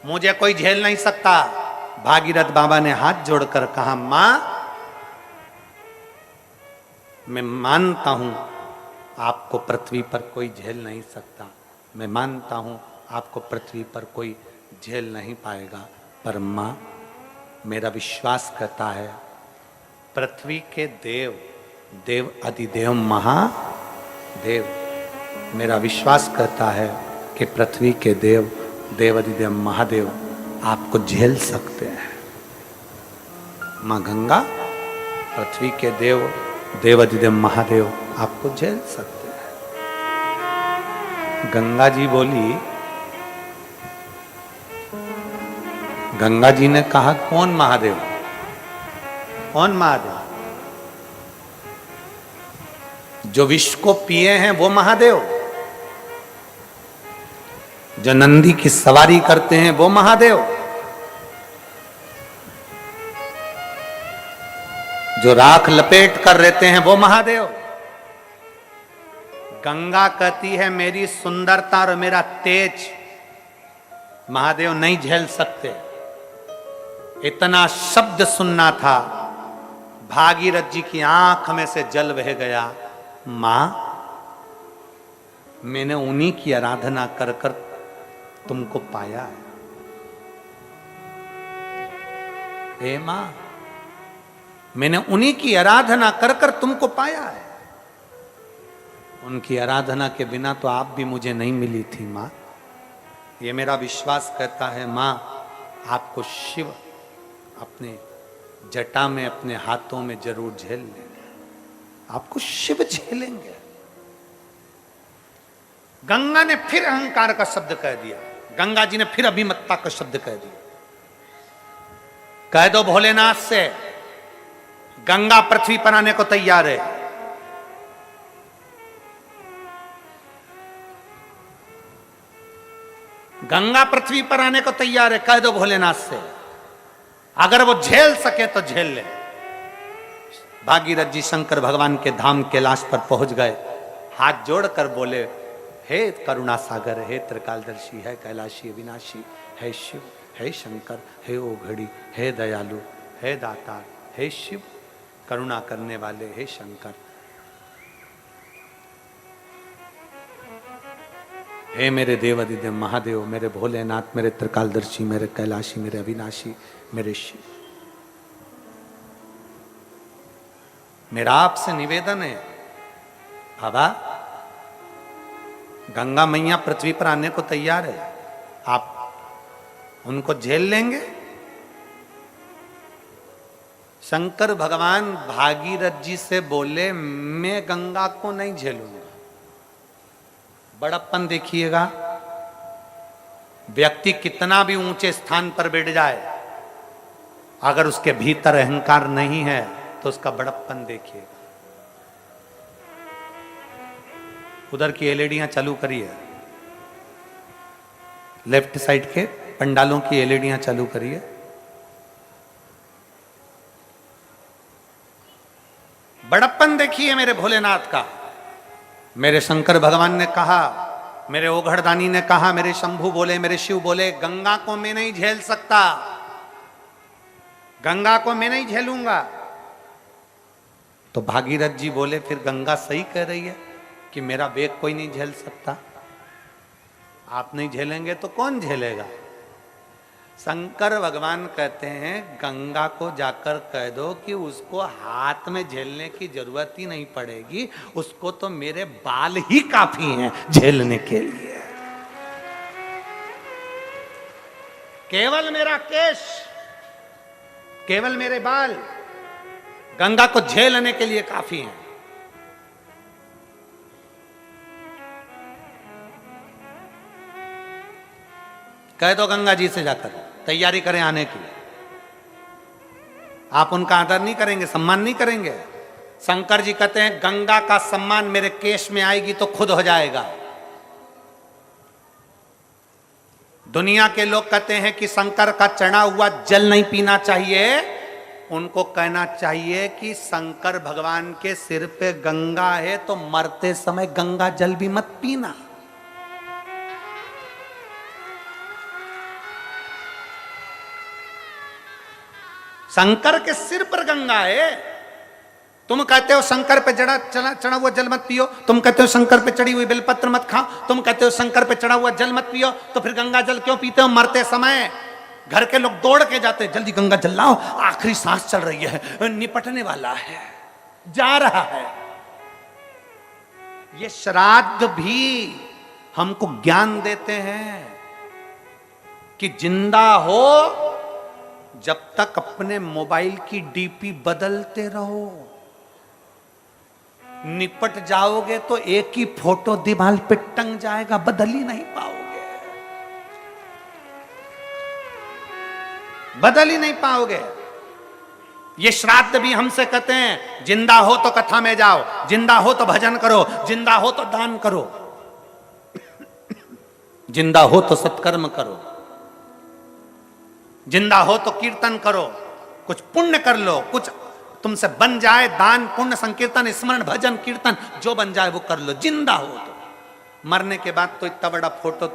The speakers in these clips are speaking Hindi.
मुझे कोई झेल नहीं सकता। भागीरथ बाबा ने हाथ जोड़कर कहा, मां मैं मानता हूं आपको पृथ्वी पर कोई झेल नहीं सकता, मैं मानता हूं आपको पृथ्वी पर कोई झेल नहीं पाएगा, पर मां मेरा विश्वास करता है पृथ्वी के देव, देव अधिदेव महादेव, मेरा विश्वास करता है कि पृथ्वी के देव, देव अधिदेव महादेव आपको झेल सकते हैं। मां गंगा, पृथ्वी के देव, देव अधिदेव महादेव आपको झेल सकते हैं। गंगा जी बोली, गंगा जी ने कहा, कौन महादेव? कौन महादेव? जो विष को पिए हैं वो महादेव, जो नंदी की सवारी करते हैं वो महादेव, जो राख लपेट कर रहते हैं वो महादेव। गंगा कहती है मेरी सुंदरता और मेरा तेज महादेव नहीं झेल सकते। इतना शब्द सुनना था, भागीरथ जी की आंख में से जल बह गया। मां मैंने उन्हीं की आराधना कर कर तुमको पाया है। हे मां मैंने उन्हीं की आराधना कर कर तुमको पाया है। उनकी आराधना के बिना तो आप भी मुझे नहीं मिली थी मां। ये मेरा विश्वास कहता है मां आपको शिव अपने जटा में, अपने हाथों में जरूर झेल लेंगे, आपको शिव झेलेंगे। गंगा ने फिर अहंकार का शब्द कह दिया, गंगा जी ने फिर अभिमत्ता का शब्द कह दिया। कह दो भोलेनाथ से गंगा पृथ्वी पर आने को तैयार है। गंगा पृथ्वी पर आने को तैयार है, कह दो भोलेनाथ से। अगर वो झेल सके तो झेल ले। भागीरथ जी शंकर भगवान के धाम कैलाश पर पहुंच गए, हाथ जोड़कर बोले, हे करुणा सागर, हे त्रिकालदर्शी, है कैलाशी अविनाशी, है शिव, है शंकर, हे ओघड़ी, हे दयालु, हे दातार, हे शिव करुणा करने वाले, हे शंकर, हे मेरे देव अधिदेव महादेव, मेरे भोलेनाथ, मेरे त्रिकालदर्शी, मेरे कैलाशी, मेरे अविनाशी, मेरे शिव, मेरा आपसे निवेदन है बाबा, गंगा मैया पृथ्वी पर आने को तैयार है, आप उनको झेल लेंगे? शंकर भगवान भागीरथ जी से बोले, मैं गंगा को नहीं झेलूंगा। बड़प्पन देखिएगा, व्यक्ति कितना भी ऊंचे स्थान पर बैठ जाए, अगर उसके भीतर अहंकार नहीं है तो उसका बड़प्पन देखिएगा। उधर की एलईडियां चालू करिए, लेफ्ट साइड के पंडालों की एलईडियां चालू करिए। बड़प्पन देखिए मेरे भोलेनाथ का। मेरे शंकर भगवान ने कहा, मेरे ओघड़दानी ने कहा, मेरे शंभू बोले, मेरे शिव बोले, गंगा को मैं नहीं झेल सकता, गंगा को मैं नहीं झेलूंगा। तो भागीरथ जी बोले, फिर गंगा सही कह रही है कि मेरा वेग कोई नहीं झेल सकता। आप नहीं झेलेंगे तो कौन झेलेगा? शंकर भगवान कहते हैं, गंगा को जाकर कह दो कि उसको हाथ में झेलने की जरूरत ही नहीं पड़ेगी, उसको तो मेरे बाल ही काफी हैं झेलने के लिए। केवल मेरा केश, केवल मेरे बाल गंगा को झेलने के लिए काफी हैं। कह दो गंगा जी से जाकर तैयारी करें आने की। आप उनका आदर नहीं करेंगे, सम्मान नहीं करेंगे। शंकर जी कहते हैं, गंगा का सम्मान मेरे केश में आएगी तो खुद हो जाएगा। दुनिया के लोग कहते हैं कि शंकर का चढ़ा हुआ जल नहीं पीना चाहिए। उनको कहना चाहिए कि शंकर भगवान के सिर पे गंगा है तो मरते समय गंगा जल भी मत पीना। शंकर के सिर पर गंगा है। तुम कहते हो शंकर पे चढ़ा हुआ जल मत पियो, तुम कहते हो शंकर पे चढ़ी हुई बेलपत्र मत खाओ, तुम कहते हो शंकर पे चढ़ा हुआ जल मत पियो, तो फिर गंगा जल क्यों पीते हो? मरते समय घर के लोग दौड़ के जाते हैं, जल्दी गंगा जल लाओ, आखिरी सांस चल रही है, निपटने वाला है, जा रहा है। ये श्राद्ध भी हमको ज्ञान देते हैं कि जिंदा हो जब तक अपने मोबाइल की डीपी बदलते रहो, निपट जाओगे तो एक ही फोटो दीवार पे टंग जाएगा, बदल ही नहीं पाओगे, बदल ही नहीं पाओगे। ये श्राद्ध भी हमसे कहते हैं जिंदा हो तो कथा में जाओ, जिंदा हो तो भजन करो, जिंदा हो तो दान करो, जिंदा हो तो सत्कर्म करो, जिंदा हो तो कीर्तन करो, कुछ पुण्य कर लो, कुछ तुमसे बन जाए, दान पुण्य संकीर्तन स्मरण भजन कीर्तन जो बन जाए वो कर लो, जिंदा हो तो। मरने के बाद तो इतना बड़ा फोटो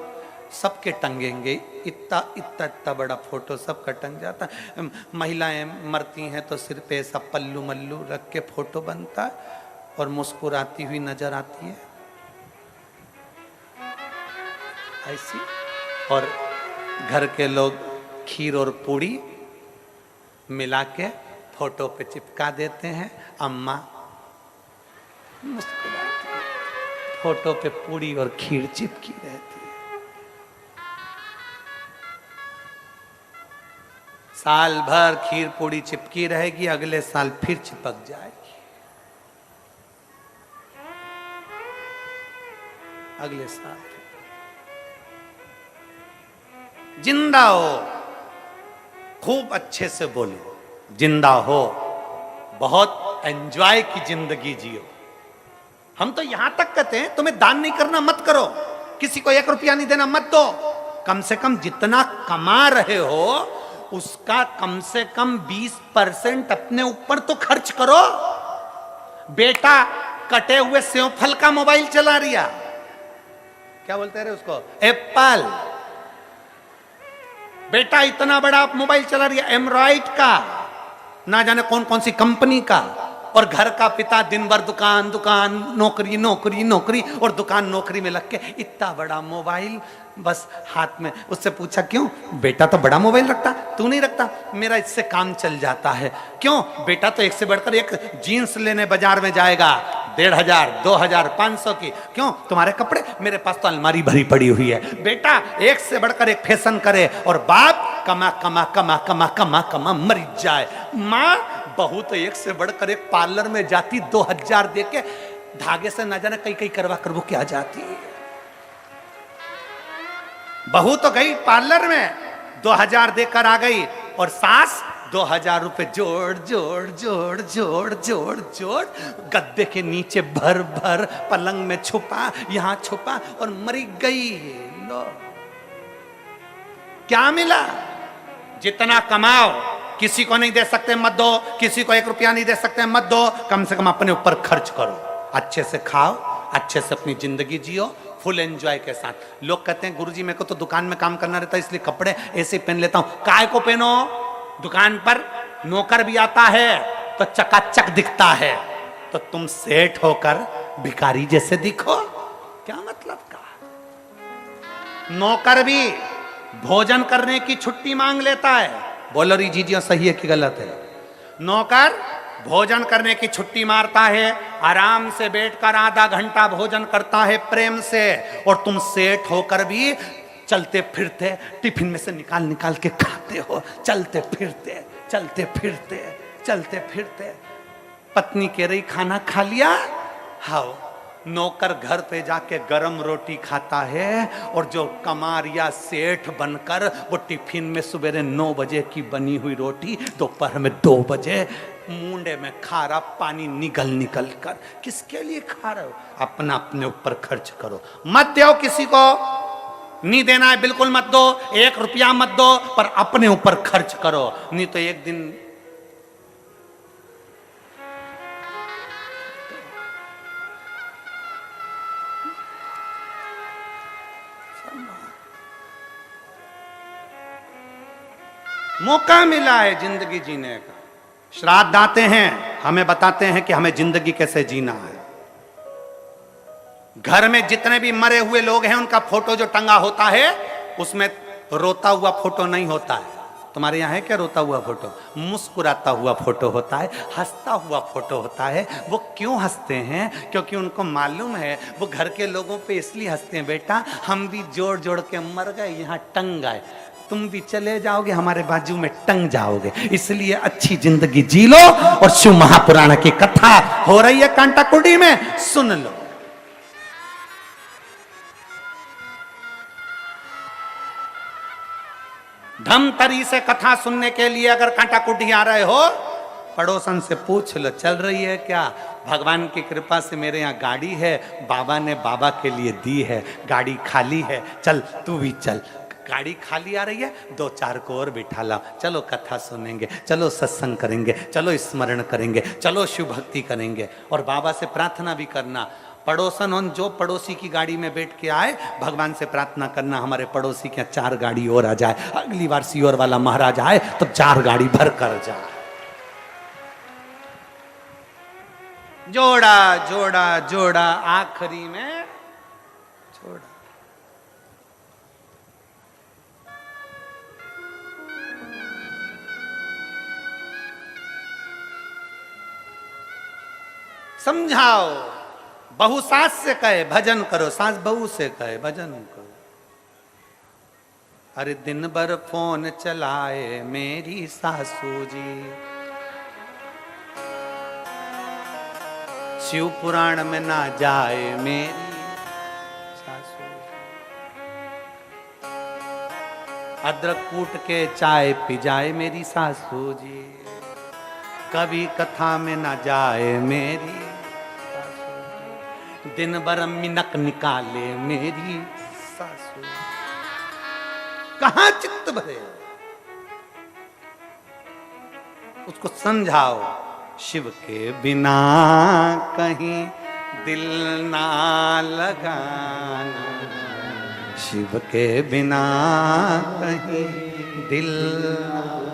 सबके टंगेंगे, इतना इतना इतना बड़ा फोटो सबका टंग जाता है। महिलाएं मरती हैं तो सिर पे ऐसा पल्लू मल्लू रख के फोटो बनता है और मुस्कुराती हुई नजर आती है ऐसी, और घर के लोग खीर और पूड़ी मिला के फोटो पे चिपका देते हैं। अम्मा मुस्कुराती है, फोटो पे पूड़ी और खीर चिपकी रहती है। साल भर खीर पूड़ी चिपकी रहेगी, अगले साल फिर चिपक जाएगी, अगले साल। जिंदा हो, खूब अच्छे से बोलो, जिंदा हो, बहुत एंजॉय की जिंदगी जियो। हम तो यहां तक कहते हैं तुम्हें दान नहीं करना मत करो, किसी को 1 रुपया नहीं देना मत दो, कम से कम जितना कमा रहे हो उसका कम से कम 20% अपने ऊपर तो खर्च करो। बेटा कटे हुए सेव फल का मोबाइल चला रिया, क्या बोलते रहे उसको, एप्पल। बेटा इतना बड़ा मोबाइल चला रही है एमराइट का, ना जाने कौन कौन सी कंपनी का, और घर का पिता दिन भर दुकान दुकान नौकरी नौकरी नौकरी और दुकान नौकरी में लग के इतना बड़ा मोबाइल बस हाथ में। उससे पूछा क्यों? बेटा तो बड़ा मोबाइल रखता, तू नहीं रखता? मेरा इससे काम चल जाता है। क्यों? बेटा तो एक से बढ़कर एक जीन्स लेने बाजार में जाएगा 1500 2000 500 की। क्यों? तुम्हारे कपड़े, मेरे पास तो अलमारी भरी पड़ी हुई है। बेटा एक से बढ़कर एक फैशन करे और बाप कमा कमा कमा कमा कमा कमा मर जाए। माँ बहू तो एक से बढ़कर एक पार्लर में जाती 2000 दे के धागे से न जाने कई कई करवा कर वो क्या जाती है। बहू तो गई पार्लर में 2000 देकर आ गई और सास 2000 रुपए जोड़ जोड़ जोड़ जोड़ जोड़ जोड़ गद्दे के नीचे भर भर पलंग में छुपा, यहां छुपा और मरी गई। लो क्या मिला? जितना कमाओ किसी को नहीं दे सकते मत दो, किसी को 1 रुपया नहीं दे सकते मत दो, कम से कम अपने ऊपर खर्च करो, अच्छे से खाओ, अच्छे से अपनी जिंदगी जियो फुल एंजॉय के साथ। लोग कहते हैं गुरुजी मेरे को तो दुकान में काम करना रहता है इसलिए कपड़े ऐसे पहन लेता हूं। काय को पहनो? दुकान पर नौकर भी आता है तो चकाचक दिखता है, तो तुम सेठ होकर भिखारी जैसे दिखो, क्या मतलब का? नौकर भी भोजन करने की छुट्टी मांग लेता है। बोलो री जीजियो सही है कि गलत है? नौकर भोजन करने की छुट्टी मारता है, आराम से बैठकर आधा घंटा भोजन करता है प्रेम से, और तुम सेठ होकर भी चलते फिरते टिफिन में से निकाल निकाल के खाते हो, चलते फिरते चलते फिरते चलते फिरते। पत्नी कह रही खाना खा लिया? हाओ। नौकर घर पे जाके गरम रोटी खाता है और जो कमार या सेठ बनकर वो टिफिन में सवेरे 9 बजे की बनी हुई रोटी दोपहर में 2 बजे मुंडे में खारा पानी निगल निकल कर। किसके लिए खा रहे हो? अपना अपने ऊपर खर्च करो, मत दो किसी को, नहीं देना है बिल्कुल मत दो, 1 रुपया मत दो, पर अपने ऊपर खर्च करो, नहीं तो एक दिन मौका मिला है जिंदगी जीने का। श्राद्ध आते हैं, हमें बताते हैं कि हमें जिंदगी कैसे जीना है। घर में जितने भी मरे हुए लोग हैं उनका फोटो जो टंगा होता है उसमें रोता हुआ फोटो नहीं होता है। तुम्हारे यहाँ है क्या रोता हुआ फोटो? मुस्कुराता हुआ फोटो होता है, हंसता हुआ फोटो होता है। वो क्यों हंसते हैं? क्योंकि उनको मालूम है वो घर के लोगों पे इसलिए हंसते हैं, बेटा हम भी जोड़ जोड़ के मर गए, यहाँ टंग गए, तुम भी चले जाओगे हमारे बाजू में टंग जाओगे, इसलिए अच्छी जिंदगी जी लो। और शिव महापुराण की कथा हो रही है कांटाकुटी में, सुन लो। धमतरी से कथा सुनने के लिए अगर कांटाकुटी आ रहे हो, पड़ोसन से पूछ लो चल रही है क्या? भगवान की कृपा से मेरे यहाँ गाड़ी है, बाबा ने बाबा के लिए दी है, गाड़ी खाली है, चल तू भी चल। गाड़ी खाली आ रही है, 2-4 को और बिठा ला, चलो कथा सुनेंगे, चलो सत्संग करेंगे, चलो स्मरण करेंगे, चलो शिव भक्ति करेंगे। और बाबा से प्रार्थना भी करना। पड़ोसन उन जो पड़ोसी की गाड़ी में बैठ के आए, भगवान से प्रार्थना करना हमारे पड़ोसी के 4 गाड़ी और आ जाए, अगली बार सीओर वाला महाराज आए तो 4 गाड़ी भर कर जाए। जोड़ा जोड़ा जोड़ा आखिरी में छोड़ा। समझाओ, बहू सास से कहे भजन करो, सास बहू से कहे भजन करो। अरे दिन भर फोन चलाए मेरी सासू जी, शिव पुराण में ना जाए मेरी सासू। अदरक कूट के चाय पी जाए मेरी सासू जी, कभी कथा में ना जाए मेरी सासू। दिन भर मिनक निकाले मेरी सासू। कहां चित्त भरे? उसको समझाओ, शिव के बिना कहीं दिल ना लगाना, शिव के बिना कहीं दिल ना